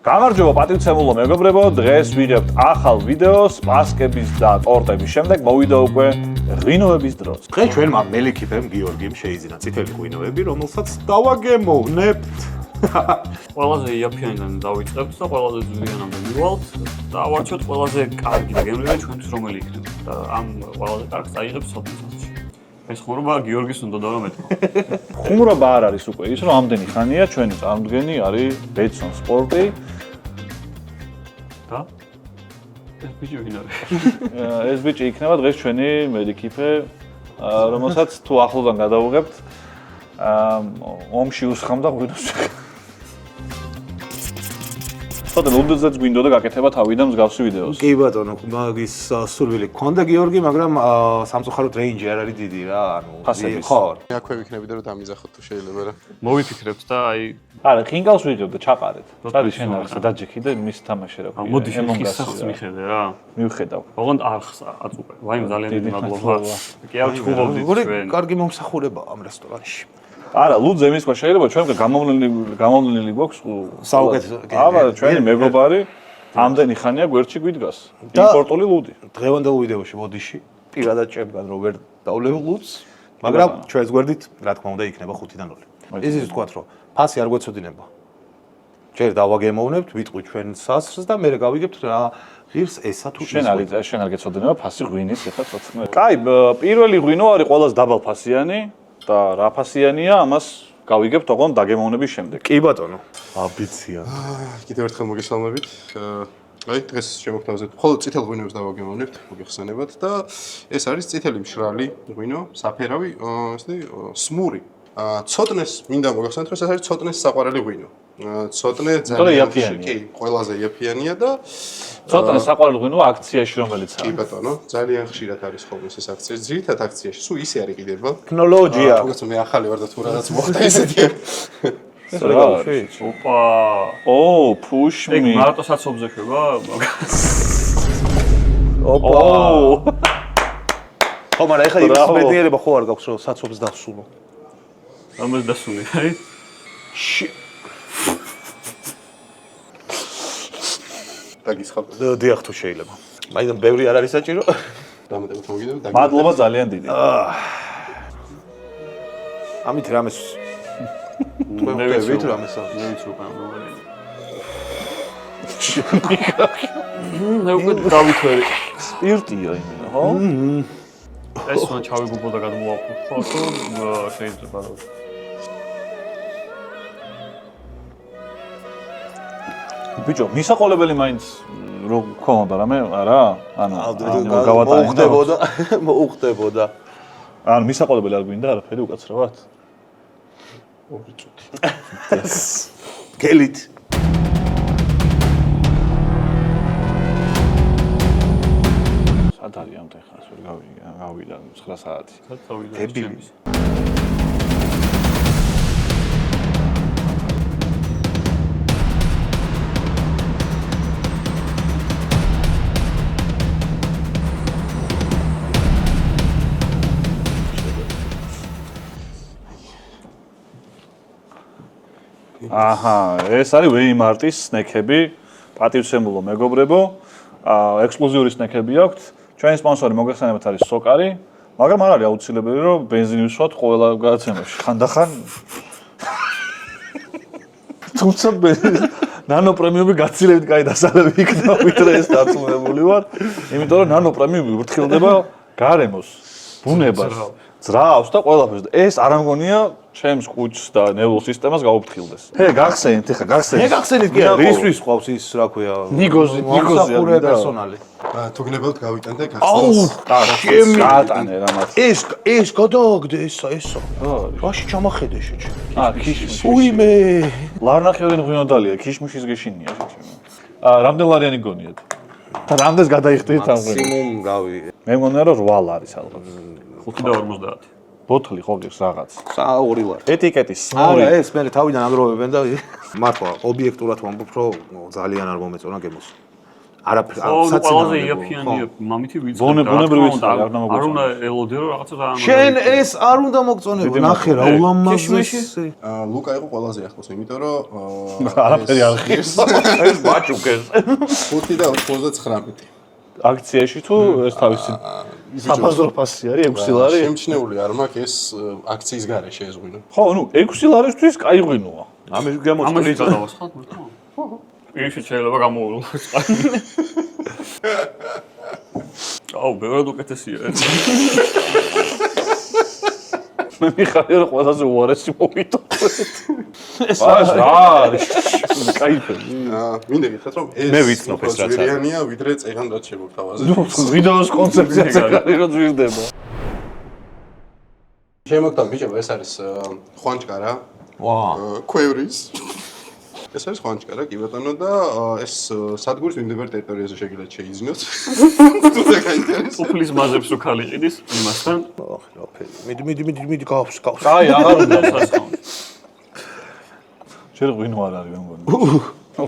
გამარჯობა პატივცემულო მეგობრებო, დღეს ვიღებთ ახალ ვიდეოს პასკების და ტორტების შემდეგ მოვიდა უკვე ღვინოების დროც. დღეს ჩვენმა მელიქიფემ გიორგიმ შეიძინა წითელი ღვინოები, რომელსაც დავაგემოვნებთ. ყველაზე იაფიანიდან დავიწყებთ და ყველაზე ძვირიანამდე მივალთ და ავარჩიოთ ყველაზე კარგი გემრიელი ჩვენთვის რომელი იქნება და ამ ყველაზე კარგს წაიღებს სოფლისაცში. ეს ხუმრობა გიორგის უნდა და რომ ეთქვა. ხუმრობა არ არის უკვე ის, რომ ამდენი ხანია ჩვენი წარმოდგენი არის ბეცონ სპორტი. და ეს ბიჭი ვინ არის? ეს ბიჭი იქნება დღეს ჩვენი მელიქიფე, რომელსაც თუ ახლოდან გადავუღებთ, ომში უსხამდა ღვინოს. ხოდა ლუდზეც გვინდოდა გაკეთება თავიდან მსგავსი ვიდეოს. კი ბატონო, მაგის სურვილი გქონდა გიორგი, მაგრამ სამწუხაროდ რეინჯი არ არის დიდი რა, ანუ ხო. აქვე ვიქნებიდი რომ დამიზახოთ თუ შეიძლება რა. მოვიფიქრებთ და აი არა, ხინკალს ვიღებ და ჩაყარეთ. წადი შენ ახლა დაჯექი და მის თამაში რა. მოდი შენ ხისახს მიხედე რა. მივხედავ. ოღონდ არხს აწუყე. ვაიმე ძალიან დიდი მადლობა. კი არ ჩხუბობდით ჩვენ. კარგი მომსახურება ამ რესტორანში. არა, ლუდზე მის ყვა შეიძლება ჩვენ გამოვლენილი გვაქვს საუკეთესო. აბა ჩვენი მეგობარი ამდენი ხანია გვერდში გვიდგას. იმპორტული ლუდი. დღევანდელ ვიდეოში ბოდიში პირადად ჭებგან რომ ვერ დავლევ ლუდს, მაგრამ ჩვენს გვერდით რა თქმა უნდა იქნება 5-დან 0. ისიც ვთქვათ რომ ფასი არ გვეცოდინება. ჯერ დავაგემოვნებთ, ვიტყვი ჩვენ სასრს და მე გავიგებთ რა ღირს ესა თუ შენ არ გეცოდინება ფასი ღვინის ეხლა ცოტა. კაი, პირველი ღვინო არის ყველაზე დაბალფასიანი და რა ფასიანია, ამას გავიგებთ ოღონდ დაგემოვნების შემდეგ. კი ბატონო. აბიცია. კიდევ ერთხელ მოგესალმებით. აი დღეს შემოგთავაზებთ მხოლოდ წითელ ღვინოებს დავაგემოვნებთ, მოგეხსენებათ და ეს არის წითელი მშრალი ღვინო, საფერავი, ესე სმური. ცოტნეს მინდა მოგახსენოთ, რომ ეს არის ცოტნეს საყვარელი ღვინო. ცოტნე ძალიან კი, ყველაზე იაფიანია და ცოტნე საყვარელი ღვინო აქციაში რომელიც კი ბატონო, ძალიან ხშირად არის ხოლმე ეს აქცია. ძირითადად აქციაში, სულ ისე არის კიდევ. ტექნოლოგია. თუმცა მე ახალი ვარ და თუ რაღაც მოხდა ესეთი. ოპა. ო, push-me. ეგ მარტო საცობზე ხება? ოპა. ხო, მაგრამ ეხლა ის მეცნიერება ხო არ გაქვს რომ საცობს დასულო. ამას დასუნი, აი. დაგისხავ. დიახ თუ შეიძლება. მაინც ბევრი არ არის საჭირო. დამატებოთ მოგიდებ. მადლობა ძალიან დიდი. ამით რამეს მე ვიცი ვით რამეს. მე ვიცი უკან როგორია. მე უკვე დავითვერი. სპირტია იმენა, ხო? ეს უნდა ჩავიგუბო და გადმოვაყო, ხო, შეიძლება რა. ბიჭო, მისაყოლებელი მაინც რო გქონდა რამე, არა? ანუ გავატანე. მოუხდებოდა. ანუ მისაყოლებელი არ გვინდა არაფერი უკაცრავად? ორი წუთი. გელით. სად არის ამ ტეხას ვერ გავიდა 9 საათი. დებილი. აჰა, ეს არის ვეიმარტის სნექები, პატივცემულო მეგობრებო. ექსკლუზიური სნექები აქვთ. ჩვენი სპონსორი მოგეხსენებათ არის სოკარი, მაგრამ არ არის აუცილებელი რომ ბენზინი ვისვათ ყველა გადაცემაში. ხანდახან თუმცა ნანო პრემიუმი გაცილებით კაი დასალები იქნება, ვიდრე ეს დაწუნებული ვარ, იმიტომ რომ ნანო პრემიუმი ვრთხილდება გარემოს, ბუნებას, ძრავს და ყველაფერს. ეს არ ამგონია ჩემს კუჩს და ნევრულ სისტემას გაუფრთხილდეს. გახსენით, ეხა გახსენით. მე გახსენით კი არა, რისთვის ყავს ის რა ქვია? ნიგოზი მომსახურე პერსონალი. თუ გნებავთ გავიტანე და აუ, გახსენეთ. გაატანე რამაც. ეს გადააგდე ესა. ვაში ჩამახედე შეჭი. ქიშმიში. უიმე. ლარნახევენ ღვინოდალია, ქიშმიშის გეშინია შეჭი. რამდენ ლარიანი გონიათ? და რამდენს გადაიხდით ამ ღვინოს? სიმუმ გავი. მე მგონია რომ 8 არის ალბათ. 5.50. ბოთლი ხო გიქს რაღაც. 2 ლარი. ეტიკეტი არა, სმური. ეს მე თავიდან აგროვებენ და მართლა ობიექტურად ვამბობ, რომ ძალიან არ მომეწონა გემოს. არაფერი ყველაზე იაფიანია მამითი ვიცი. ბუნებრივი ცხარი, არ უნდა არ უნდა ელოდე რომ რაღაცა რა. შენ ეს არ უნდა მოგწონებო, ნახე რა ულამაზესი. ლუკა იყო ყველაზე ახლოს, იმიტომ რომ არაფერი არ ხის. ეს ბაჭუკეს. 5 და 99. აქციაში თუ ეს თავისი საფაზრო ფასი არის 6 ლარი? შემჩნეული არ მაქვს ეს აქციის გარეშე ეს ღვინო. ხო, ნუ 6 ლარისთვის კაი ღვინოა. ამის გამოწვევი ამას ხალხ მოხდა. ის შეიძლება გამოულოს. აუ, ბევრად უკეთესია ეს. მე მიხარია რომ ყველაზე უარესი მოვიტო. ეს რა არის? კაიფები. მინდა გითხრათ რომ ეს მე ვიცნობ ეს რაც არის. ზვირიანია, ვიდრე წეგან რაც შემოგთავაზე. ვიდეოს კონცეფციაც არის რომ ზვირდება. შემოგთავ ბიჭებო, ეს არის ხვანჭკარა. ვა. ქვევრის. ეს არის ხვანჭკარა, კი ბატონო და ეს სადგურის მიმდებარე ტერიტორიაზე შეგიძლიათ შეიძინოთ. თუ დაგაინტერესებს. უფლის მაზებს რო ხალი ყიდის იმასთან. მიდი გავს. აი, აღარ უნდა სასწაული. შენ ღვინო არ არის, მე მგონი.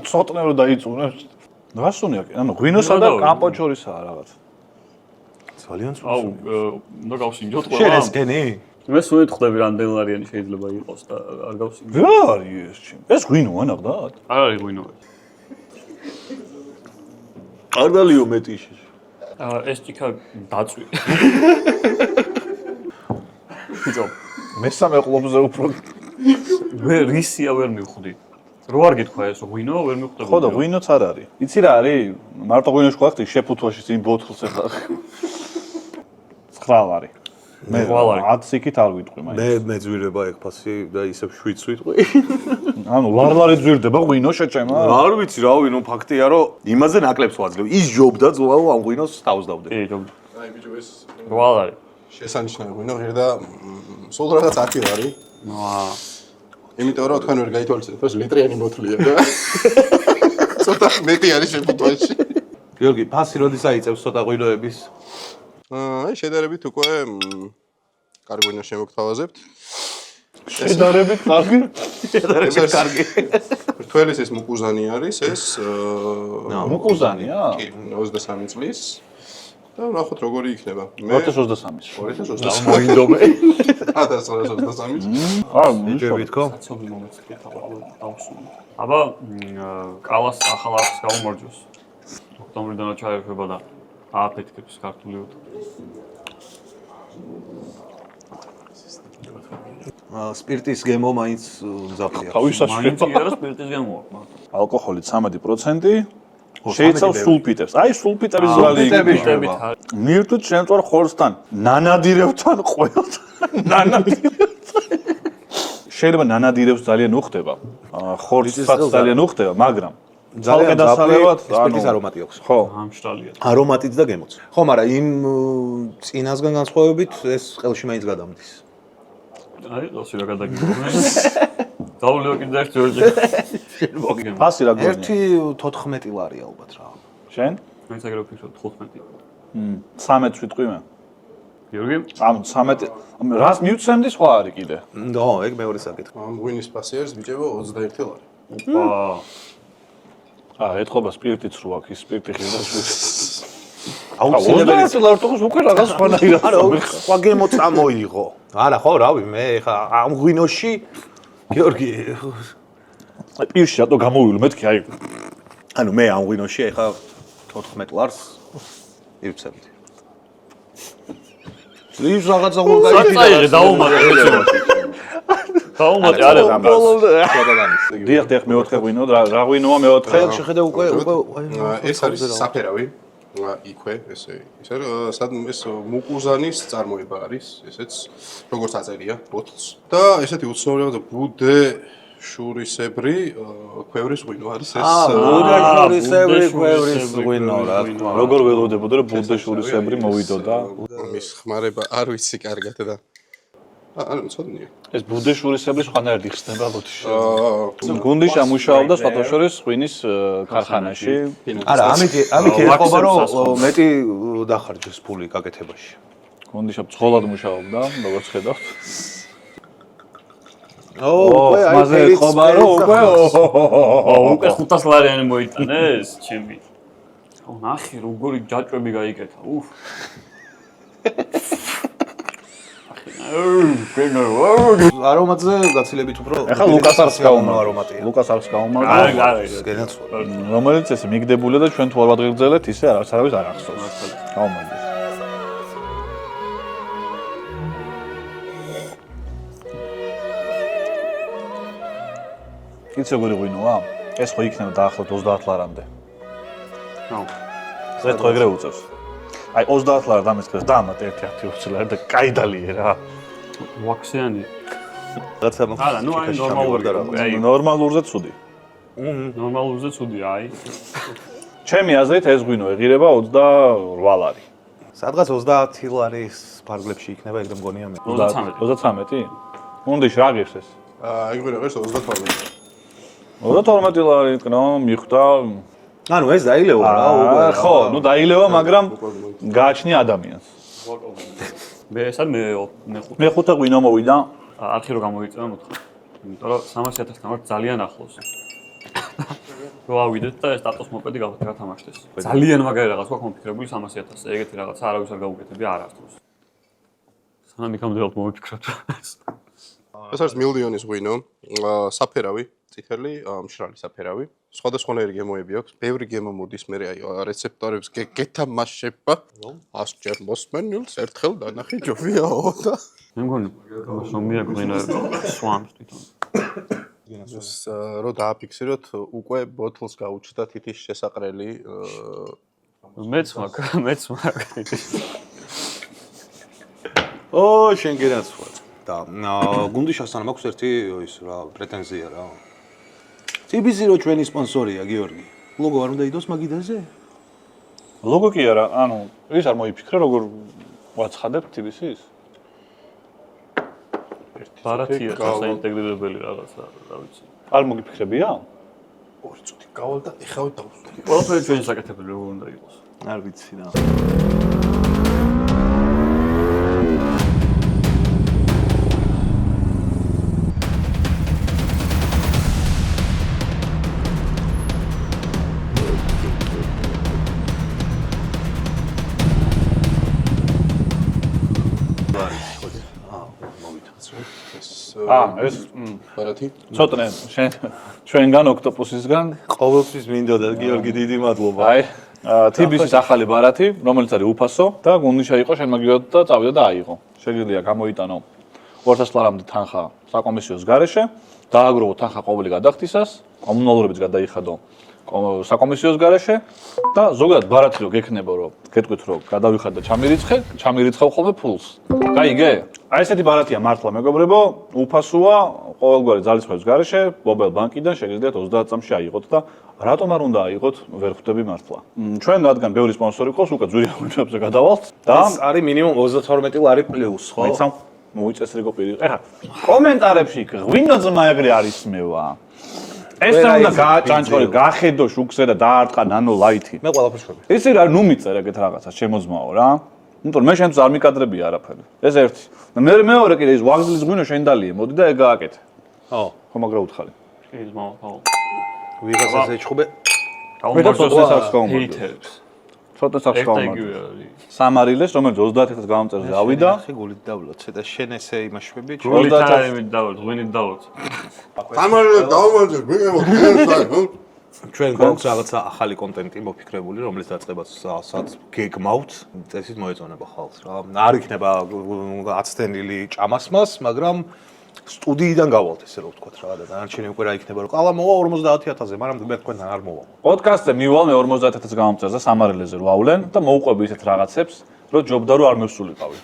ცოტნე რომ დაიწუნებს. რასუნია? ანუ ღვინოსა და კამპოჩორისაა რაღაც. ძალიან აუ, უნდა გავსინჯოთ ყველა. შენ ეს გენი? მე სულით ხვდები რამდენი ლარიანი შეიძლება იყოს და არ გავსინჯო. რა არის ეს ჩემ? ეს ღვინოა ნახდათ? არ არის ღვინო. არ დალიო მეტი ის. ეს ჭიქა დაწვი. ბიჭო, მესამე ყლობზე უფრო ვერ რისია ვერ მივხვდი. რო არ გითხრა ეს ღვინო, ვერ მივხვდები. ხო და ღვინოც არ არის. იცი რა არის? მარტო ღვინოში ხო ხარ შეფუთვაში წინ ბოთლს ეხლა. 9 ლარი. მე 10 იქით არ ვიტყვი მაინც. მე ძვირება ეგ ფასი და ისევ 7 ვიტყვი. ანუ ლარი ძვირდება ღვინო შეჭემა? არ ვიცი რავი, ნუ ფაქტია რომ იმაზე ნაკლებს ვაძლევ. ის ჯობდა ძვალ ამ ღვინოს თავს დავდე. კი, ჯობ. აი ბიჭო ეს 8 ლარი. შესანიშნავი ღვინო ღირდა სულ რაღაც 10 ლარი. იმიტომ რომ თქვენ ვერ გაითვალისწინეთ, ეს ლიტრიანი ბოთლია და ცოტა მეტი არის შეფუთვაში. გიორგი, ფასი როდის აიწევს ცოტა ღვინოების? აი შედარებით უკვე კარგი ღვინო შემოგთავაზებთ. შედარებით კარგი. შედარებით კარგი. რთველის ეს მუკუზანი არის, ეს მუკუზანია? კი, 23 წლის. და ნახოთ როგორი იქნება. 2023-ის. 2023. მოინდომე. 1923-ის. აა, იჯებით ხო? ცობი მომეწია დავსული. აბა კალას ახალ არხს გამომარჯოს. ოქტომბრიდან ჩაერხება და ააფეთქებს ქართული უდ. სპირტის გემო მაინც მზაფხია. თავისაშვილო. მაინც არა სპირტის გემოა. ალკოჰოლი 13% შეიცავს სულფიტებს. აი სულფიტების ზვალი იქნება. მივთვით შემწვარ ხორცთან, ნანადირებთან, ყველთან. ნანადირებთან. შეიძლება ნანადირებს ძალიან უხდება. ხორცსაც ძალიან უხდება, მაგრამ ძალიან დასალევად სპირტის არომატი აქვს. ხო. ამშრალია. არომატიც და გემოც. ხო, მაგრამ იმ წინასგან განსხვავებით ეს ყელში მაინც გადამდის. აი, როსი რა გადაგიგონე. დაულეო კიდე ერთ ჯორჯი. ფასი რა გონია? 1.14 ლარი ალბათ რა. შენ? მაინც აგერ ვფიქრობ 15. 13 ვიტყვი მე. გიორგი? ანუ 13 რას მივცემდი სხვა არის კიდე? ხო, ეგ მეორე საკითხი. ამ ღვინის ფასი არის ბიჭებო 21 ლარი. ეთქობა სპირტიც რო აქვს, ის სპირტი ხილდა სვით. აუცილებელი 20 ლარტოს უკვე რაღაც ხანაირად. არა, სხვა გემო წამოიღო. არა, ხო, რავი, მე ხა ამ ღვინოში გიორგი აი პირში რატო გამოვივლო მეთქი აი. ანუ მე ამ ღვინოში ხა 14 ლარს ივცემდი. ის რაღაცა უნდა წაიღე დაუმატე ეცემა. დაუმატე არა რამას. დიახ, მეოთხე ღვინო, რა ღვინოა მეოთხე? შეხედე უკვე ეს არის საფერავი. იქვე ესე ის არის ეს მუკუზანის წარმოება არის ესეც როგორც აწერია ბოთლს და ესეთი უცნობი რაღაცა ბუდე შურისებრი ქვევრის ღვინო არის ეს ბუდე შურისებრი ქვევრის ღვინო რა თქმა უნდა როგორ ველოდებოდა რომ ბუდე შურისებრი მოვიდოდა მის ხმარება არ ვიცი კარგად და ანუ ცოდნია ეს ბუდე შურისებრი სხვანაირად იხსნება ბოთლში გუნდიშა მუშაობდა სხვადასხვა ღვინის ქარხანაში არა ამით ერყობა რომ მეტი დახარჯეს ფული გაკეთებაში გუნდიშა ბრძოლად მუშაობდა როგორც ხედავთ უკვე მასე ერყობა რომ უკვე უკვე 500 ლარიანი მოიტანეს ჩემი ნახე როგორი ჯაჭვები გაიკეთა. უფ. არომატზე გაცილებით უფრო ეხლა ლუკას არს გაუმართ არომატია. ლუკას არს გაუმართ არა. გენაცვალა. რომელიც ესე მიგდებულია და ჩვენ თუ არ ვადღეგრძელეთ ისე არავის არ ახსოვს გაუმართ იცი როგორი ღვინოა ეს ხო იქნება დაახლოებით 30 ლარამდე ნო ეს ხო ეგრე უწევს აი 30 ლარ დამესწრეს დაამატე 1-10 ლარი და კაი დალიე რა ვაქსიანი. რაცა არა, ნუ აი ნორმალური. აი ნორმალურზე ცუდი ნორმალურზე ცუდია, აი. ჩემი აზრით ეს ღვინო ეღირება 28 ლარი სადღაც 30 ლარის ფარგლებში იქნება ეგ და მგონია მე 33 უნდიშ რა ღირს ეს ეგ ვირა ღირს 32. 32 ლარი კნო მიხვდა ანუ ეს დაილევა რა უკვე ხო ნუ დაილევა მაგრამ გააჩნია ადამიანს მე ესა მე მეხუთე ღვინო მოვიდა არხი რო გამოიწევა მოთხრა. იმიტომ რომ 300.000-თან ვარ ძალიან ახლოს. რო ავიდეთ და ეს სტატუს მოპედი გათამაშდეს. ძალიან მაგარი რაღაც გვაქვს მომფიქრებული 300.000-ზე. ეგეთი რაღაცა არავის არ გაუგეთები არასდროს. სანამ იქამდე მოვიფიქროთ. ეს არის მილიონის ღვინო, საფერავი, წითელი, მშრალი საფერავი. სხვადასხვანაირი გემოები აქვს. ბევრი გემო მოდის მე აი რეცეპტორებს გეთამაშება. 100 ჯერ მოსმენილს ერთხელ დანახი ჯობიაო და მე მგონი რომ მიაგვინა სვამს თვითონ. რო დააფიქსიროთ უკვე ბოთლს გაუჩნდა თითის შესაყრელი მეც მაქვს. ო შენ გენაცვალა და გუნდიშასთან მაქვს ერთი ის რა პრეტენზია რა TBC რო ჩვენი სპონსორია გიორგი ლოგო არ უნდა იდოს მაგიდაზე ლოგო კი არა ანუ ის არ მოიფიქრე როგორ ვაცხადებ TBC-ს ბარათია საინტეგრირებელი რაღაცა რა ვიცი არ მოგიფიქრებია 2 წუთი გავალ და ეხავით დავუსვი ყველაფერი ჩვენი საკეთებელი როგორ უნდა იყოს არ ვიცი რა ეს ბარათი ცოტნე შენ ჩვენგან ოქტოპუსისგან ყოველთვის მინდოდა გიორგი დიდი მადლობა აი TBC-ის ახალი ბარათი რომელიც არის უფასო და გუნდიშა იყო შენ მაგიოთ და წავიდა და აიღო შეგიძლია გამოიტანო 200 ლარამდე თანხა საკომისიოს გარეშე დააგროვო თანხა ყოველი გადახდისას კომუნალურებიც გადაიხადო საკომისიოს გარეშე და ზოგადად ბარათი რო გექნებო რომ გეტყვით რომ გადავიხად და ჩამირიცხავ ხოლმე ფულს გაიგე აი ესეთი ბარათია მართლა მეგობრებო უფასოა ყოველგვარი ძალისხმევის გარეშე მობილ ბანკიდან შეგიძლიათ 30 წამში აიღოთ და რატომ არ უნდა აიღოთ ვერ ხვდები მართლა ჩვენ რადგან ბევრი სპონსორი ყავს უკვე ძვირიან ღვინოებზე გადავალთ და ეს არის მინიმუმ 32 ლარი პლუს ხო მეცამ მოიწესრიგო პირი ეხა კომენტარებში ღვინო ძმა ეგრე არის მევა ეს უნდა გააჭანჭყო გახედო შუქზე და დაარტყა ნანო ლაითი მე ყველაფერს ხვები ისი რა ნუ მიწერ ეგეთ რაღაცას შემოძმაო რა იმიტომ მე შენს არ მიკადრებია არაფერი ეს ერთი და მე მეორე კიდე ის ვაგზლის ღვინო შენ დალიე მოდი და ეგ გააკეთე ხო მაგრა უთხარი კი ძმაო ხო ვიღაცას ეჭხობე ცოტა სახს გავუმართ სამარილეს რომელიც 30000 გამომწერზე ავიდა ხე გულით დავლოთ და შენ ესე იმაშვები გულით აიმით დავოთ ღვინით დავოთ სამარილე დავუმარჯე გვიგებო ჩვენ გვაქვს რაღაცა ახალი კონტენტი მოფიქრებული რომელიც დაწყებასაც გეგმავთ წესით მოეწონება ხალხს რა არ იქნება აცდენილი ჭამასმას მაგრამ სტუდიიდან გავალთ ესე რომ ვთქვათ რა და დანარჩენი უკვე რა იქნება რომ ყალა მოვა 50000-ზე მაგრამ მე თქვენთან არ მოვა პოდკასტზე მივალ მე 50000 გამომწერზე სამარილეზე რო ავლენ და მოუყვები ისეთ რაღაცებს რომ ჯობდა რომ არ მევსულიყავი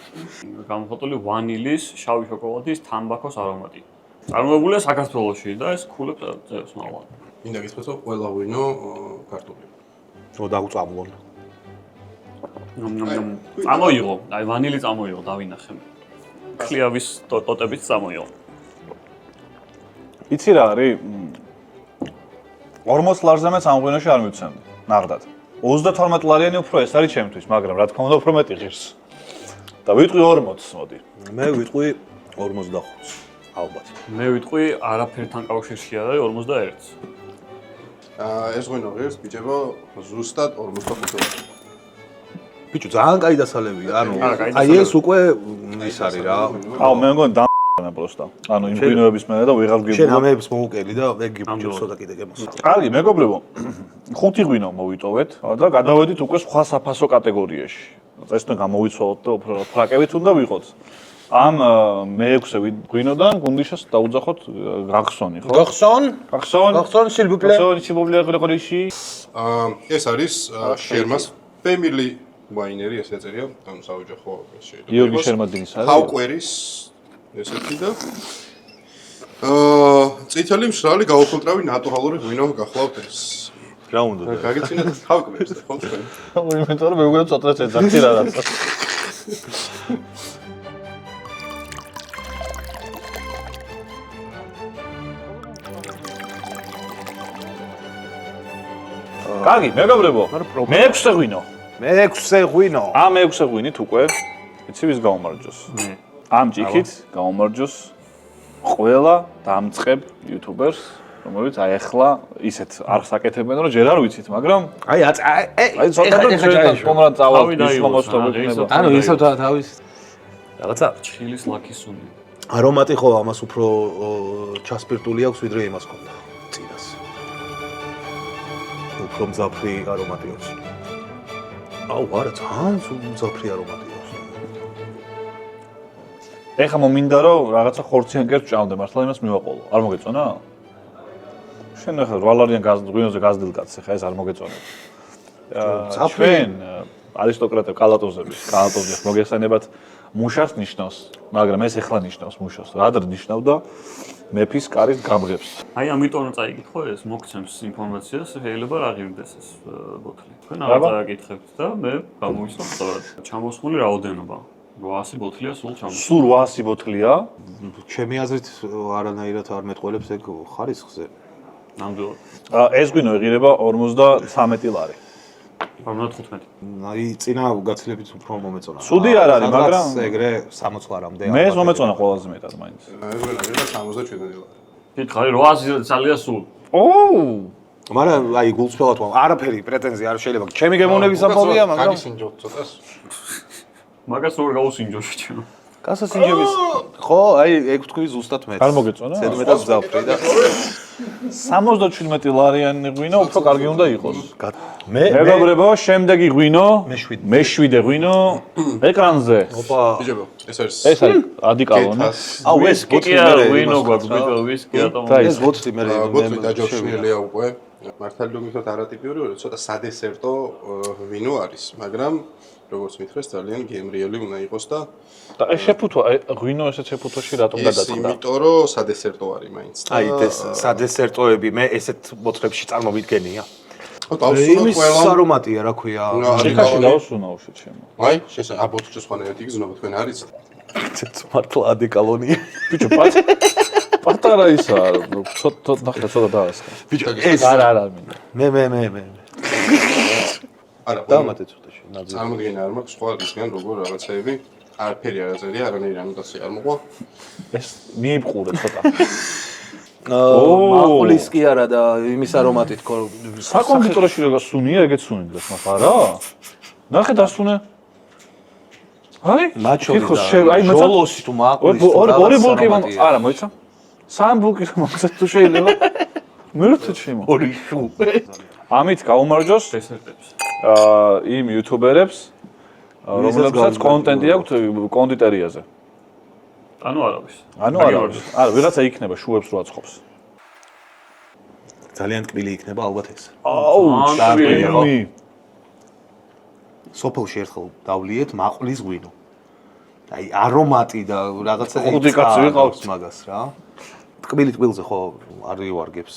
გამოხატული ვანილის შავი შოკოლადის თამბაქოს არომატი წარმოებულია საქართველოში და ეს ქულებს წერს მაღლა მინდა გითხრათ რომ ყველა ღვინო კარტოფილი რო დაგწამლონ წამოიღო აი ვანილი წამოიღო დავინახე ქლიავის ტოტებით წამოიღო იცი რა არის 40 ლარზე მეც ამ ღვინოში არ მივცემდი ნაღდად 32 ლარიანი უფრო ეს არის ჩემთვის მაგრამ რა თქმა უნდა უფრო მეტი ღირს და ვიტყვი 40-ს მოდი მე ვიტყვი 45-ს ალბათ მე ვიტყვი არაფერთან კავშირში არის 41-ს ეს ღვინო ღირს ბიჭებო ზუსტად 45 ლარი. ბიჭო ძალიან კაი დასალებია. ანუ არა, კაი აი ეს უკვე ის არის რა. აუ მე მგონი და პროსტა. ანუ იმ ღვინოების მერე და ვეღარ შენ გიგებულობ. ამებს მოუკელი და ეგ გიბჭოს ცოტა კიდე გემოსა. კარგი, მეგობრებო. 5 ღვინო მოვიტოვეთ და გადავედით უკვე სხვა საფასო კატეგორიაში. წესთან გამოვიცვალოთ და უფრო ფრაკევით უნდა ვიყოთ. ამ მე-6 ღვინოდან გუნდიშას დაუძახოთ გახსონი, ხო? გახსონ, s'il vous plaît. ეს არის შერმას family winery ესე წერია, ანუ საოჯახო შეიძლება. გიორგი შერმადინის არის? ჰაუკვერის ესეთი და წითელი მშრალი გაუფილტრავი ნატურალური ღვინო გახლავთ ეს. რა უნდა? გაგიცინეთ ჰაუკვერის და ხო თქვენ. იმიტომ რომ მე უკვე ცოტა ეძახი რაღაცა. კარგი, მეგობრებო. მე-6 ღვინო. მე-6 ღვინო. ამ 6 ღვინით უკვე იცი ვის გაუმარჯოს. ამ ჭიქით გაუმარჯოს ყველა დამწყებ იუთუბერს, რომელიც აი ახლა ისეთ არ საკეთებენ, რომ ჯერ არ ვიცით, მაგრამ აი აი ცოტა პომრად წავალ ის მომოსტობ იქნება. ანუ ისევ თავის რაღაცა ჩხილის ლაქისუნი. არომატი ხო ამას უფრო ჩასპირტული აქვს ვიდრე იმას ქონდა წინას. უფრო მძაფრი არომატი აქვს. აუ არა ძალიან მძაფრი არომატი აქვს. ეხლა მომინდა რომ რაღაცა ხორციან კერს ჭამდე, მართლა იმას მივაყოლო. არ მოგეწონა? შენ ახლა 8 ლარიან ღვინოზე გაზრდილ კაცს ხა ეს არ მოგეწონა. ჩვენ არისტოკრატები, კალატოზები მოგეხსენებათ მუშას ნიშნავს, მაგრამ ეს ეხლა ნიშნავს მუშას. რადრ ნიშნავდა მეფის კარის გამღებს. აი ამიტომ რომ წაიკითხო ეს მოგცემს ინფორმაციას, შეიძლება რა ღირდეს ეს ბოთლი. თქვენ აღარ წაიკითხებთ და მე გამოვიცნობ სწორად. ჩამოსხული რაოდენობა. 800 ბოთლია სულ ჩამოსული. სულ 800 ბოთლია? ჩემი აზრით არანაირად არ მეტყველებს ეგ ხარისხზე. ნამდვილად. ეს ღვინო ეღირება 53 ლარი. 55. აი წინა გაცილებით უფრო მომეწონა. ცუდი არ არის, მაგრამ ეგრე 60 ლარამდე. მე ეს მომეწონა ყველაზე მეტად მაინც. ეს ღვინო ღირს 77 ლარი. კითხარი 800 ძალიან სულ. ოუ! მაგრამ აი გულწრფელად ვამ, არაფერი პრეტენზია არ შეიძლება. ჩემი გემოვნების ამბავია, მაგრამ გაგისინჯოთ ცოტას. მაგას როგორ გავუსინჯოში ჩემო. გასასინჯების ხო, აი ეგ თქვი ზუსტად მეც. არ მოგეწონა? ზედმეტად მძაფრი და 77 ლარიანი ღვინო უფრო კარგი უნდა იყოს. მე მეგობრებო, შემდეგი ღვინო, მე-7 ღვინო ეკრანზე. ოპა, ბიჭებო, ეს არის ეს არის ადიკალონი. აუ ეს კი არა, ღვინო გვაქვს, ბიტო ვისკი ატომ. ეს ბოთლი მე ბოთლი დაჯავშნილია უკვე. მართალი რომ მithot არატიპიური, ცოტა სადესერტო ღვინო არის, მაგრამ როგორც მითხრეს, ძალიან გემრიელი უნდა იყოს და ეს შეფუთვა, ღვინო ესეც შეფუთვაში რატომ ეს გადაწყდა? იმიტომ რომ სადესერტო არის მაინც. აი ეს სადესერტოები მე ესეთ ბოთლებში წარმოვიდგენია. ხო, დავსუნოთ იმის ყველა. არომატია, რა ქვია. ჭიქაში დავსუნა უშეთ ჩემო. აი, შესა აბოთლში სხვანაირად იგზნობა თქვენ არიცით. მართლა ადეკალონია. ბიჭო, პატარა ისა, ცოტა ნახე, ცოტა დაასხა. ბიჭო, ეს არა მინდა. მე. არა, დამატე ცოტა შენ. წარმოდგენა არ მაქვს სხვა ისგან როგორ რაღაცეები. არაფერი არ აწერია, არანაირი ანოტაცია არ მოყვა. ეს მიიპყურე ცოტა. მაყულის კი არა და იმის არომატით ხო. საკომპიუტერში რა გასუნია, ეგეც სუნინდეს, მაგრამ არა. ნახე დასუნე. აი, მაჩოდი და აი ჯოლოსი თუ მაყულის ორი ბულკი არა მოიცა. სამ ბულკი მომცა თუ შეიძლება. მერტე ჩემო. ორი შუ. ამით გაუმარჯოს დესერტებს. იმ იუთუბერებს რომლებსაც კონტენტი აქვთ კონდიტერიაზე. ანუ არავის. ანუ არა, ვიღაცა იქნება შუებს რო აწყობს. ძალიან ტკბილი იქნება ალბათ ეს. აუ, ტკბილი. სოფელში ერთხელ დავლიეთ მაყულის ღვინო. აი არომატი და რაღაცა ხუთი კაცი ვიყავთ მაგას რა. ტკბილი ტკბილზე ხო არ ივარგებს.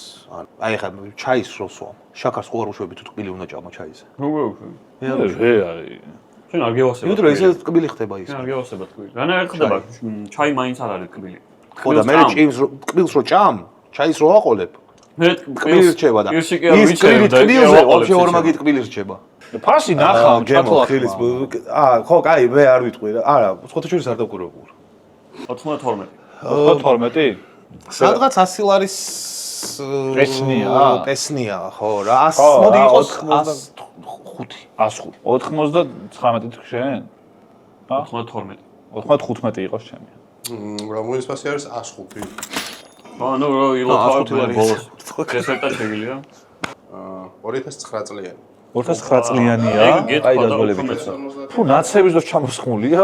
აი ხა ჩაის რო სვამ. შაქარს ხო არ უშვები თუ ტკბილი უნდა ჭამო ჩაიზე. როგორ უშვები? არის. შენ არ გევასება. იმიტომ რომ ესე ტკბილი ხდება ის. შენ არ გევასება ტკბილი. რანაირად ხდება? ჩაი მაინც არ არის ტკბილი. ხო და მე ჭიმს ტკბილს რო ჭამ, ჩაის რო აყოლებ. მე ტკბილი რჩება და ის ტკბილზე ოფშე ორმაგი ტკბილი რჩება. ფასი ნახავ ჩათვალა. ხო, კაი, მე არ ვიტყვი რა. არა, სხვათა შორის არ დავკურებულ. 92. 92? სადღაც 100 ლარის პესნია, ხო რა, 100 მოდი იყოს 105. 99 შენ? 92. 95 იყოს ჩემი. რომლის ფასი არის 105? ანუ ილოთავი ბოლოს. ესერტა შეგიძლია? 2009 წლიანი. 2009 წლიანია. აი დაზგოლებით. თუ ნაცების დრო ჩამოსხმულია.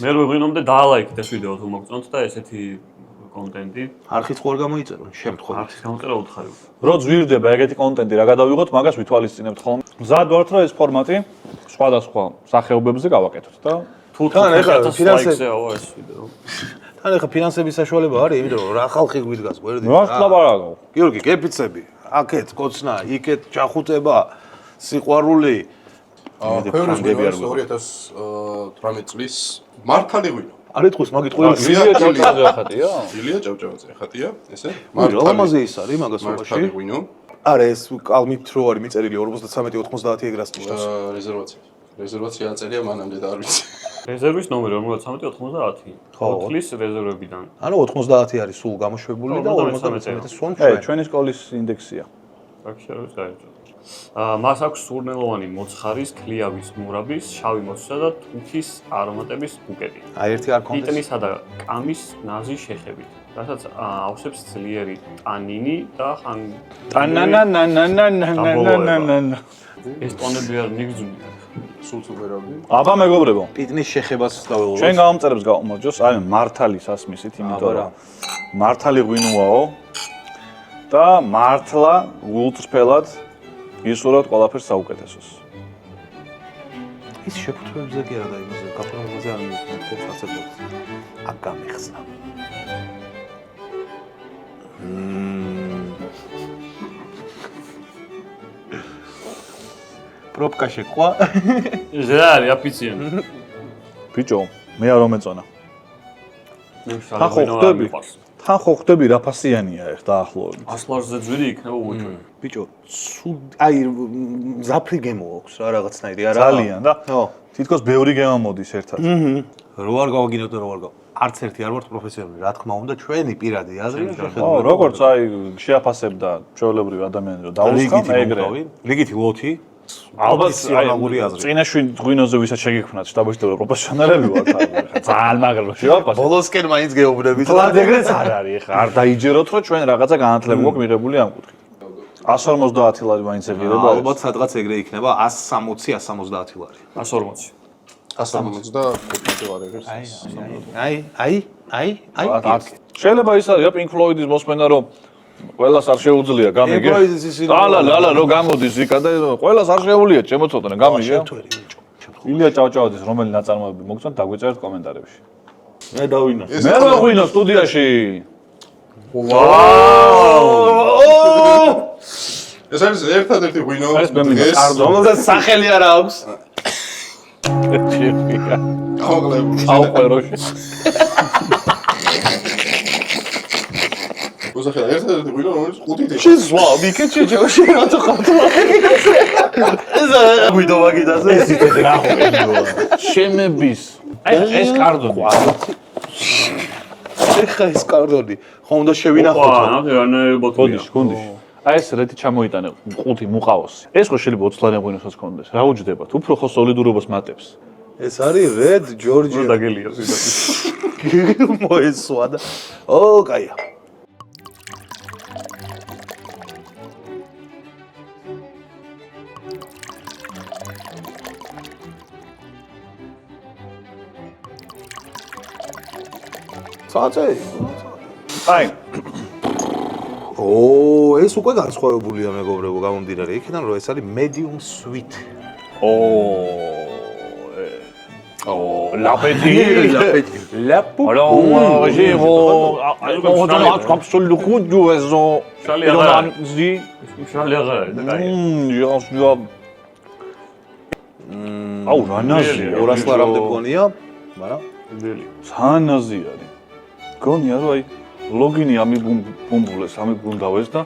მე რო ვიღინომდე დაალაიქეთ ეს ვიდეო თუ მოგწონთ და ესეთი კონტენტი. არხით ხო არ გამოიწერო შემთხვევით. არხის გამოწერა უთხარი. რო ძვირდება ეგეთი კონტენტი, რა გადავიღოთ, მაგას ვითვალისწინებთ ხოლმე. მზად ვართ, რომ ეს ფორმატი სხვადასხვა სახეობებზე გავაკეთოთ და თუ თან ეხლა ფინანსებზე ავა ეს ვიდეო. თან ეხლა ფინანსების საშუალება არის, იმიტომ რომ რა ხალხი გვიდგას, გვერდით. რა ლაპარაკო. გიორგი, კეფიცები, აქეთ კოცნა, იქეთ ჩახუტება, სიყვარული. ქვევრეს 2018 წლის მართალი ღვინო. არ იტყვის მაგით ყველა ილია ჭავჭავაძე ახატია? ილია ჭავჭავაძე ახატია, ესე? მართალი ის არის მაგასობაში. მართალი ღვინო. არა, ეს კალმით რო არის მიწერილი 53-90 ეგრას ნიშნავს. რეზერვაცია. რეზერვაცია აწერია მანამდე და არ ვიცი. რეზერვის ნომერი 53-90. ოთხლის რეზერვებიდან. ანუ 90 არის სულ გამოშვებული და 53 სულ ჩვენ. ჩვენი სკოლის ინდექსია. აქ შეიძლება დაიწყო. მას აქვს სურნელოვანი მოცხარის, ქლიავის, მურაბის, შავი მოცვისა და თუთის არომატების ბუკეტი. აი ერთი არ კონდეს. ტიტნისა და კამის ნაზი შეხებით, რასაც ავსებს ძლიერი ტანინი და ხან ტანანანანანანანანანანა. ეს ტონები არ მიგზუნია. სულ თუ ვერავდი. აბა მეგობრებო, პიტნის შეხებას დავეულოთ. ჩვენ გამომწერებს გავმოჯოს, აი მართალი სასმისით, იმიტომ რომ მართალი ღვინოაო და მართლა ულტრფელად ისურვებთ ყველაფერს საუკეთესოს. ის შეფუთვებზე კი არა და იმაზე კაპიტალზე არ მიყავს არცერთად. აქ გამიხსნა. პროპკა შეკვა. ეს რა არის აფიციანი. ბიჭო, მე არ მომეწონა. თან თან ხო ხვდები რა ფასიანია ერთ დაახლოებით. 100 ლარზე ძვირი იქნება უჩვენ. ბიჭო, აი ზაფრი გემო აქვს რა რაღაცნაირი არა? ძალიან და თითქოს ბევრი გემა მოდის ერთად. რო არ გავაგინოთ და რო არ გავ. არც ერთი არ ვართ პროფესიონალი, რა თქმა უნდა, ჩვენი პირადი აზრი ხო, როგორც აი შეაფასებდა ჩვეულებრივი ადამიანი რომ დაუსხამ ეგრე. რიგითი ლოთი ალბათ პროფესიონალური აზრი. წინაშვილ ღვინოზე ვისაც შეგიქმნათ შტაბში და პროფესიონალები ვართ ახლა. ძალიან მაგრა შეაფასე. ბოლოსკენ მაინც გეუბნებით. ხლა ეგრეც არ არის ახლა. არ დაიჯეროთ რომ ჩვენ რაღაცა განათლება გვაქვს მიღებული ამ კუთხით. 150 ლარი მაინც ეგრება. ალბათ სადღაც ეგრე იქნება 160-170 ლარი. 140. 155 ლარი არის. აი. შეიძლება ის არის Pink Floyd-ის მოსმენა რომ ყველას არ შეუძლია გამიგე. ლა რო გამოდის იქა და ყველას არ შეუძლია შემოწოდნა გამიგე. ილია ჭავჭავაძის რომელი ნაწარმოები მოგწონთ დაგვიწერეთ კომენტარებში. მე დავინო. მე ვღვინო სტუდიაში. ვაუ! ეს არის ერთადერთი ღვინო ეს მე მინდა კარდო. რომელსაც სახელი არ აქვს. გავაღლებული. აუყეროში. უზახე ერთადერთი ღვინო რომელიც 5 დღე. შეზვა, მიკეჩე ჯოში რატო ხარ? ეს ღვინო მაგიდაზე. რა ღვინოა? შემების. ეს კარდონი. ეხა ეს კარდონი. ხო უნდა შევინახოთ. გონდიში. აი ეს რეთი ჩამოიტანე 5 მუყაოსი. ეს ხო შეიძლება 20 ლარი ღვინოსაც კონდეს. რა უჯდებათ? უფრო ხო სოლიდურობას მატებს. ეს არის Red Georgia. დაგელია. მოესვა და ო, კაია. საწე. აი ეს უკვე განსხვავებულია მეგობრებო, გამომდინარე იქიდან რომ ეს არის medium sweet. ლაპეტი. ლაპუ. Alors, j'ai absolument duezo. zi. აუ რანაზი 200 ლარამდე მგონია, მაგრამ სანაზი არის. გონია რომ აი ლოგინი ამიბუმბულეს, ამიბუნდავეს და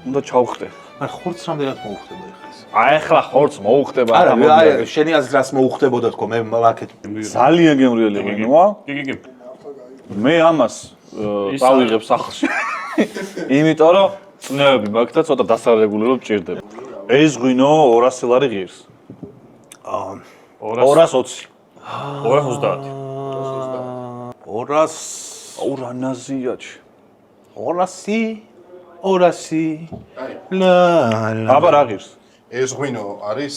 უნდა ჩავხტე. მაგრამ ხორცს რამდენად მოუხდება ეხლა ეს? აი ახლა ხორცს მოუხდება არა, აი შენი აზრით რას მოუხდებოდა თქო, მე აქეთ ძალიან გემრიელი ღვინოა. კი. მე ამას წავიღებ სახლში. იმიტომ რომ წნევები მაქვს და ცოტა დასარეგულირება მჭირდება. ეს ღვინო 200 ლარი ღირს. 220. 230. 200 აურანაზიაჩი. 200 ლა აბა რა ღირს? ეს ღვინო არის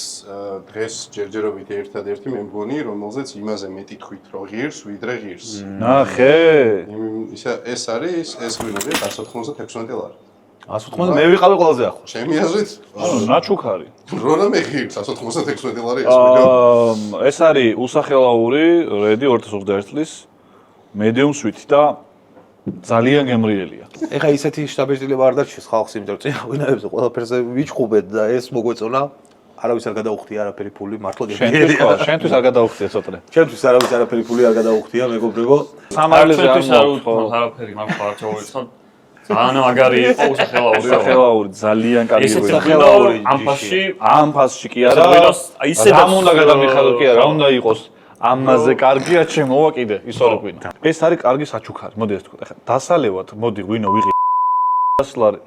დღეს ჯერჯერობით ერთადერთი მე მგონი, რომელზეც იმაზე მეტი თქვით, რომ ღირს, ვიდრე ღირს. ნახე. ეს არის ეს ღვინოები 196 ლარი. 180 მე ვიყავი ყველაზე ახლოს. ჩემი აზრით, ნაჩუქარი. რონა მე ღირს 196 ლარი ეს ღვინო. ეს არის უსახელაური რედი 2021 წლის medium sweet და ძალიან გემრიელია. ეხა ისეთი შტაბეჭდილება არ დარჩეს ხალხს, იმიტომ რომ წინა ღვინოებზე ყველაფერზე ვიჩხუბეთ და ეს მოგვეწონა. არავის არ გადაუხდია არაფერი ფული, მართლა გემრიელია. შენთვის არ გადაუხდია ცოტა. ჩემთვის არავის არაფერი ფული არ გადაუხდია, მეგობრებო. სამართლეზე არ უთხრა არაფერი, მაგრამ არ ჩავეცხად. ძალიან მაგარი იყო უსახელაური. უსახელაური ძალიან კარგი ესეც ღვინო. უსახელაური ამ ფასში ამ ფასში კი არა. რა უნდა გადამიხადო კი არა, რა უნდა იყოს. ამაზე კარგია ჩემოვა კიდე ის ორი ღვინო. ეს არის კარგი საჩუქარი. მოდი ეს თქვა. ეხლა დასალევად მოდი ღვინო ვიღი 100 ლარი.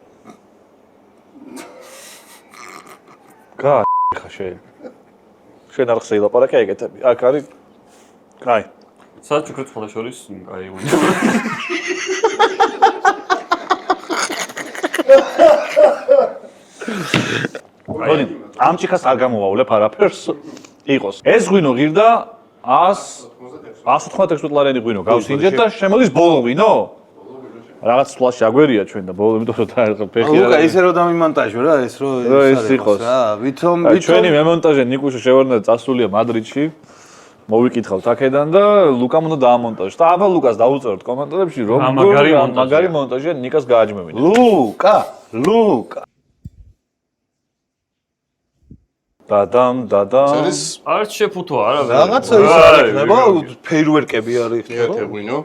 კაი ხა შენ არ ხსეი ლაპარაკი აიგეთები. აქ არის კაი. საჩუქრით ხოლმე შორის კაი ღვინო. მოდი ამ ჭიქას არ გამოვავლებ არაფერს იყოს. ეს ღვინო ღირდა 196 ლარიანი ღვინო გავსინჯეთ და შემოდის ბოლო ღვინო. რაღაც სლაში აგვერია ჩვენ და ბოლო იმიტომ რომ დაერღა ფეხი. ლუკა ისე რომ დამიმონტაჟო რა, ეს რომ ეს იყოს რა, ვითომ ჩვენი მემონტაჟე ნიკუშა შევარდნა წასულია მადრიდში. მოვიკითხავთ აქედან და ლუკამ უნდა დაამონტაჟოს. და აბა ლუკას დაუწეროთ კომენტარებში რომ მაგარი მონტაჟია ნიკას გააჯმევინა. ლუკა დადამ არც შეფუთო არა რაღაცა ის არ იქნება, ფეირვერკები არ იქნება. ერთი ღვინო,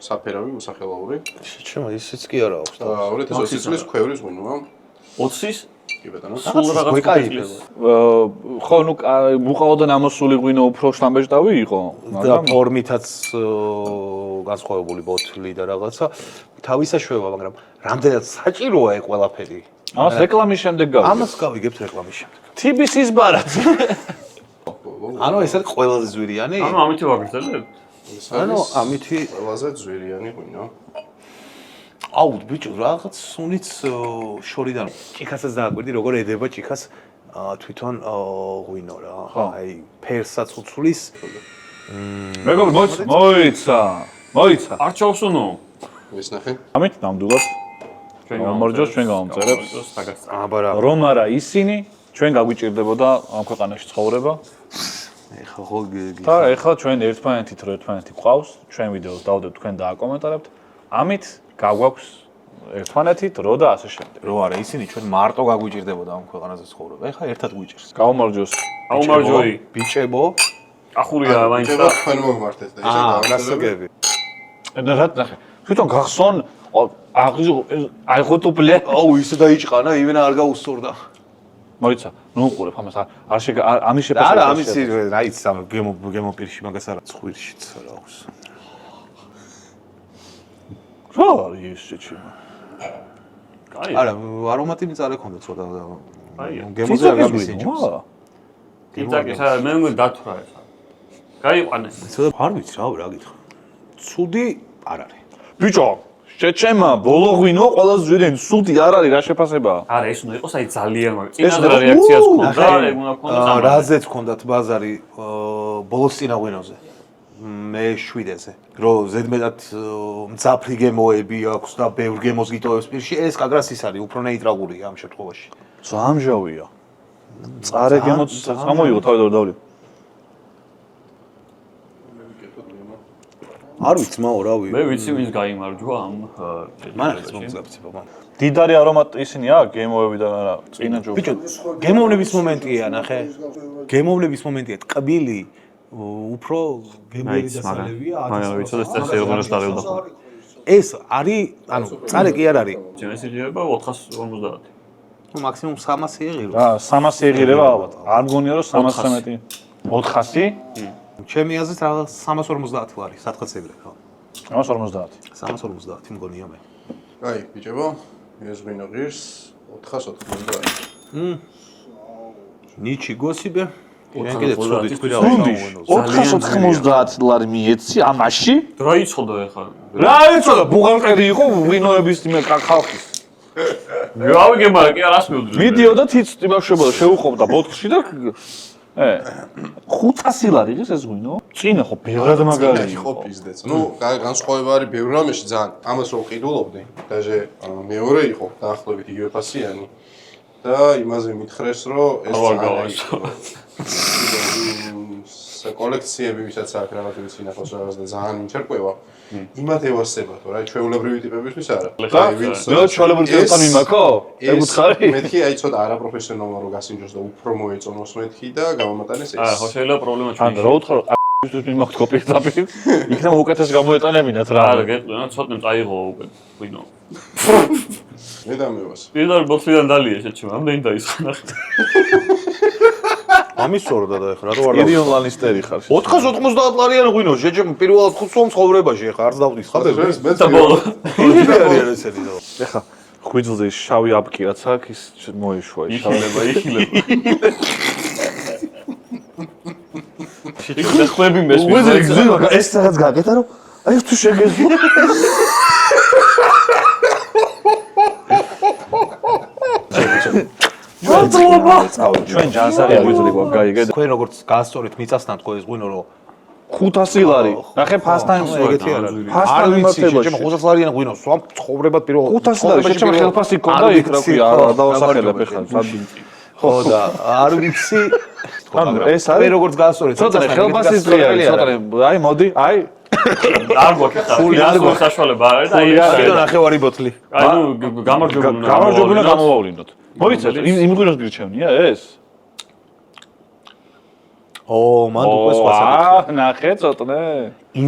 საფერავი, უსახელაური. შეჩემ ისიც კი არა აქვს. 2020 წლის ქვევრის ღვინოა. 20-ის? კი ბატონო. სულ რაღაც გვეკაიფება. ხო ნუ უყავდა ამოსული ღვინო უფრო შთამბეჭდავი იყო და ფორმითაც განსხვავებული ბოთლი და რაღაცა თავისაშვება, მაგრამ რამდენად საჭიროა ეს ყველაფერი? ამას რეკლამის შემდეგ გავიგებ. ამას გავიგებთ რეკლამის შემდეგ. TBC-ს ბარათი. ანუ ეს არის ყველაზე ზვირიანი? ანუ ამითი ვაგრძელებთ? ანუ ამითი ყველაზე ძვირიანი ღვინო. აუ ბიჭო რაღაც სუნიც შორიდან ჭიქასაც დააკვირდი როგორ ედება ჭიქას თვითონ ღვინო რა. აი ფერსაც უცვლის. მეგობრო მოიცა. არ ჩავსუნო. ეს ნახე. ამით ნამდვილად გამარჯოს ჩვენ გავამწერებს. აბა რა. რომ არა ისინი ჩვენ გაგვიჭირდებოდა ამ ქვეყანაში ცხოვრება. ეხლა ხო და ეხლა ჩვენ ერთმანეთით რო ერთმანეთი ყავს, ჩვენ ვიდეოს დავდეთ თქვენ დააკომენტარებთ. ამით გაგვაქვს ერთმანეთით რო და ასე შემდეგ. რო არა ისინი ჩვენ მარტო გაგვიჭირდებოდა ამ ქვეყანაზე ცხოვრება. ეხლა ერთად გვიჭირს. გაუმარჯოს. აუმარჯოი. ბიჭებო. ახურია მაინც და თქვენ მოგმართეთ და ისე გასაგები. რა ნახე. თვითონ გახსონ აი ხუთუპლე. აუ ისე დაიჭყანა, იმენა არ გაუსწორდა. მოიცა. ნუ უყურებ ამას ამის და არა შეფასება. ამის რაიც გემო პირში მაგას არა ცხვირშიც რა აქვს. რა არის ეს შეჩიმა? კაი. არა, არომატი მწარე ქონდა ცოტა. კაია. გემოზე არ გამისინჯებს. კიტაკისა მე მგონი დათვრა ეხლა. გაიყვანეს. ცოტა არ ვიცი რა გითხრა. ცუდი არ არის. ბიჭო, შეჩემა ბოლო ღვინო ყველაზე ძვირიანი სულტი არ არის რა შეფასებაა? არა, ეს უნდა იყოს აი ძალიან მაგარი. წინასწარ რეაქციას ქონდა, ეგ უნდა ქონდა. რაზეც ქონდათ ბაზარი ბოლოს წინა ღვინოზე. მე 7-ზე. რო ზედმეტად მძაფრი გემოები აქვს და ბევრ გემოს გიტოვებს პირში, ეს კაგრას ის არის, უფრო ნეიტრალურია ამ შემთხვევაში. ზამჟავია. წარე გემოც გამოიღო თავი დავდავლი. არ ვიცი მაო რავი. მე ვიცი ვინც გაიმარჯვა ამ მანახის მომწაფცი ბაბა. დიდარი არომატი ისინი აქვს გემოები და რა წინა ჯობი. ბიჭო, გემოვნების მომენტია ნახე. გემოვნების მომენტია, ტკბილი უფრო გემები დასალევია. მაგრამ ვიცოდეს წესი როგორ დავდავდა. ეს არის, ანუ წარე კი არ არის. ეს იღება 450. ნუ მაქსიმუმ 300 ეღირო. რა 300 ეღირება ალბათ. არ მგონია რომ 313. 400? ჩემი აზრით რაღაც 350 ლარი, სადღაც ეგრე ხო. 350. 350 მგონია მე. აი, ბიჭებო, ეს ღვინო ღირს 490. ნიჩი გოსიბე. შენ კიდე 490 წოდი თქვი რა გუნდიში. ვინო. 490 ლარი მიეცი ამაში? რა იცოდა ეხლა? რა იცოდა, ბუღალტერი იყო ღვინოების მე ხალხის. გავიგე, მაგრამ კი არას მივდრე. მიდიოდა თიც იმაშებოდა, შეუყოფდა ბოთლში და 500 ლარი ის ეს ღვინო? წინა ხო ბევრად მაგარი ხო პიზდეც. ნუ განსხვავება არის ბევრ რამეში ძალიან. ამას რომ ყიდულობდი, დაჟე მეორე იყო დაახლოებით იგივე ფასიანი. და იმაზე მითხრეს, რომ ეს კოლექციები, ვისაც აქვს რაღაცები სინახავს რაღაც და ძალიან იმჩერკვევა. იმათ ევასებათ, რა, ჩვეულებრივი ტიპებისთვის არა. და მე ჩვეულებრივი ტიპთან მიმაქო? ეკუთხარი? მეთქი აი ცოტა არაპროფესიონალმა რო გასინჯოს და უფრო მოეწონოს მეთქი და გამომატანეს ეს. ხო შეიძლება პრობლემა ან რა უთხრა ის მიმაქ კოპიეტაპი იქნება უკეთეს გამოეტანებინათ რა. არა, გეტყვი, ცოტნე წაიღო უკვე ღვინო. მე დამევას. პირველ ბოთლიდან დალია შეჩმა, ამდენი დაისხნა. ამის სწორდა და ეხლა რა არ ირიონ ლანისტერი ხარ. 490 ლარიანი ღვინო შეჭემ პირველად ხუთსვამ ცხოვრებაში ეხლა არც დავდის ხაბები. და ბოლო. არის ესეთი და. ეხა ხვიძლზე შავი აპკი რაც აქვს ის მოეშვა ის იხილება. შეხლები ხვები მესმის. ხვიძლი გზილა ეს რაღაც გაკეთა რომ აი თუ შეგეძლო. მადლობა. ჩვენ ჯანსაღია ხვიძლი გვაგაიგე. თქვენ როგორც გასწორეთ მიწასთან თქო ეს ღვინო რომ 500 ლარი. ნახე ფასტაიმს ეგეთი არ არის. ფასტა მიმართებაში. შეჭემ 500 ლარიანი ღვინო სვამ ცხოვრებად პირველ 500 ლარი შეჭემ ხელფასი ქონდა იქ რა ქვია დავასახელებ ეხლა ხო და არ ვიცი ანუ ეს არის მე როგორც გასწორეთ ცოტა ხელფასის დღე არის ცოტა აი მოდი აი არ გვაქვს ხალხი საშუალება არ არის და აი კიდე ნახევარი ბოთლი აი ნუ გამარჯვებული გამოვავლინოთ მოიცეთ იმ ღვინოს გირჩევნია ეს მან უკვე სხვა საკითხი ნახე ცოტნე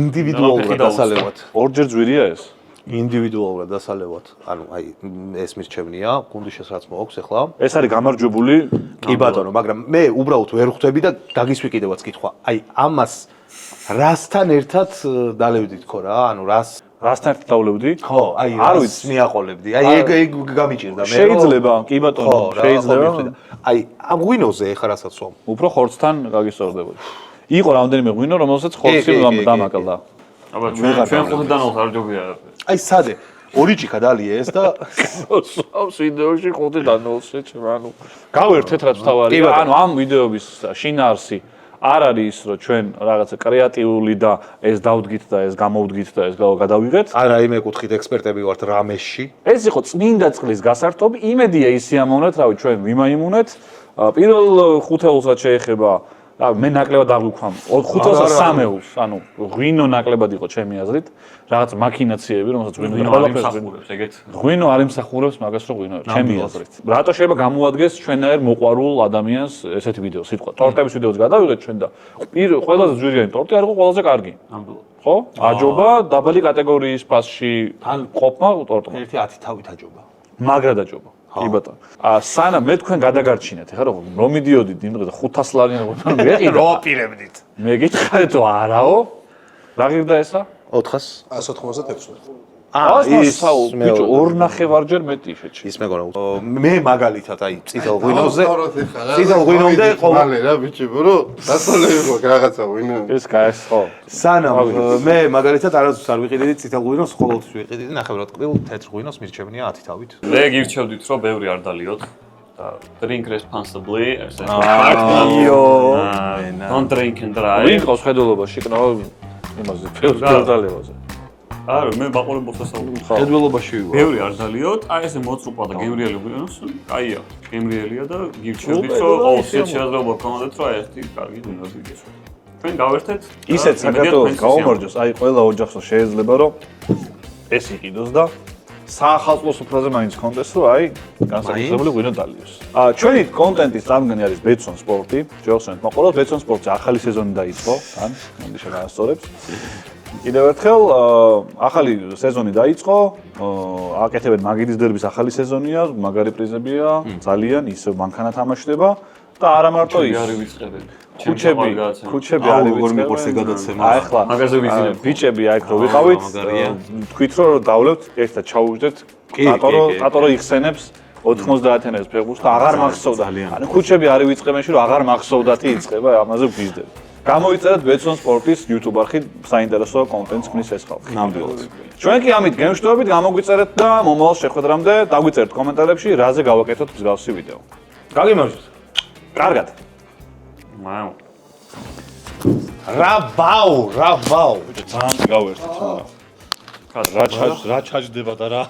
ინდივიდუალურად დასალევად ორჯერ ძვირია ეს ინდივიდუალურად დასალევად ანუ აი ეს მირჩევნია გუნდის შესაძაც მოაქვს ახლა ეს არის გამარჯვებული კი ბატონო მაგრამ მე უბრალოდ ვერ ხვდები და გაგისვი კიდევაც კითხვა აი ამას რასთან ერთად დალევდით თქო რა ანუ რასთან ერთად დავლევდი ხო აი არ რას მიაყოლებდი აი ეგ გამიჭირდა მე შეიძლება კი ბატონო შეიძლება აი ამ ღვინოზე ეხლა რასაც ვამ უფრო ხორცთან გაგისწორდებოდი იყო რამდენიმე ღვინო რომელსაც ხორცი დამაკლა აბა ჩვენ ხუთიდან არ ჯობია აი სადე ორი ჭიქა დალია ეს და სავს ვიდეოში 5-დან 0-ში ანუ გავერთეთ რაც თავარია ანუ ამ ვიდეოების შინაარსი არ არის ის რომ ჩვენ რაღაცა კრეატიული და ეს დავდგით და ეს გამოვდგით და ეს გადავიღეთ არა იმ ეკუთხით ექსპერტები ვართ რამეში ეს იყო წმინდა წყლის გასართობი იმედია ისიამოვნეთ რავი ჩვენ ვიმაიმუნეთ პირველ ხუთეულსაც შეეხება მე ნაკლებად არ ვიქვამ 5-ელს 3-ელს ანუ ღვინო ნაკლებად იყო ჩემი აზრით რაღაც მაქინაციები რომელსაც ღვინო იმსახურებს ეგეთ ღვინო არ იმსახურებს მაგას რომ ღვინო ჩემი აზრით რატო შეიძლება გამოადგეს ჩვენაერ მოყვარულ ადამიანს ესეთი ვიდეო სიტყვა ტორტების ვიდეოც გადავიღეთ ჩვენ და ყველაზე ძვირიანი ტორტი არ იყო ყველაზე კარგი ნამდვილად ხო აჯობა დაბალი კატეგორიის ფასში ყოფნა ტორტმა ერთი 10 თავით აჯობა მაგრა დაჯობა კი ბატონო. სანამ მე თქვენ გადაგარჩინეთ, ეხლა რომ მიდიოდით იმ დღეს 500 ლარიანი ღვინო მეყიდა. რო აპირებდით. მე გითხარით თუ არაო? რა ღირდა ესა? 400 196. ის ბიჭო 2.5-ჯერ მეტი შეჭი. ის მეგონა მე მაგალითად აი წითელ ღვინოზე წითელ ღვინომდე მალე რა ბიჭებო რომ დასალევო რაღაცა ღვინო ეს კაის ხო. სანამ მე მაგალითად არასდროს არ ვიყიდედი წითელ ღვინოს, ყოველთვის ვიყიდედი ნახევრად ყრილ თეთრ ღვინოს მირჩევნია 10 თავით. მე გირჩევდით რომ ბევრი არ დალიოთ და drink responsibly ესე don't drink and drive ვინ ყავს ხედველობაში კნო იმაზე ფერდალევაზე. არა მე მაყურებელს ასაუბრობ ხედველობაში ვიყავ. ბევრი არ დალიოთ აი ესე მოწრუპა და გემრიელი ღვინოს კაია გემრიელია და გირჩევდით რომ ყოველთვის შეიძლება გქონდეთ რომ ერთი კარგი ღვინო გიგეს ჩვენ გავერთეთ ისეთ საქართველოს გაუმარჯოს აი ყველა ოჯახს შეიძლება რომ ეს იყიდოს და საახალწლო სუფრაზე მაინც კონდეს რომ აი განსაკუთრებული ღვინო დალიოს. ჩვენი კონტენტის წარმომადგენელი არის ბეცონ სპორტი. ჯოსენ მოყოლოთ ბეცონ სპორტზე ახალი სეზონი დაიწყო, თან მოდი შეგასწორებს. კიდევ ერთხელ ახალი სეზონი დაიწყო, აკეთებენ მაგიდის დერბის ახალი სეზონია, მაგარი პრიზებია, ძალიან ისევ მანქანა თამაშდება და არა მარტო ის. არ ვიწყებენ. ქუჩები აუ, არის როგორ ვიწყებენ. მიყვარს ეგ გადაცემა. აი ახლა მაგაზე ვიზიარებ. ბიჭები აქ რო ვიყავით, მაგარია. თქვით რომ დავლევთ ერთად ჩაუვждეთ კი, ტატორო იხსენებს 90-იანებს ფეხბურთს და აღარ მახსოვდა. ძალიან. ანუ ქუჩები არის ვიწყებენში რომ აღარ მახსოვდათი იწყება, ამაზე ვგიზდები. გამოიწერეთ ბეცონ სპორტის YouTube არხი, საინტერესო კონტენტს ქმნის ეს ხალხი. ნამდვილად. ჩვენ კი ამით გემშვიდობით გამოგვიწერეთ და მომავალ შეხვედრამდე დაგვიწერთ კომენტარებში, რაზე გავაკეთოთ მსგავსი ვიდეო. გაგიმარჯვეთ. კარგად. მაუ. რა ბაუ. ძალიან გავერთით. რა რა ჩაჯდება და რა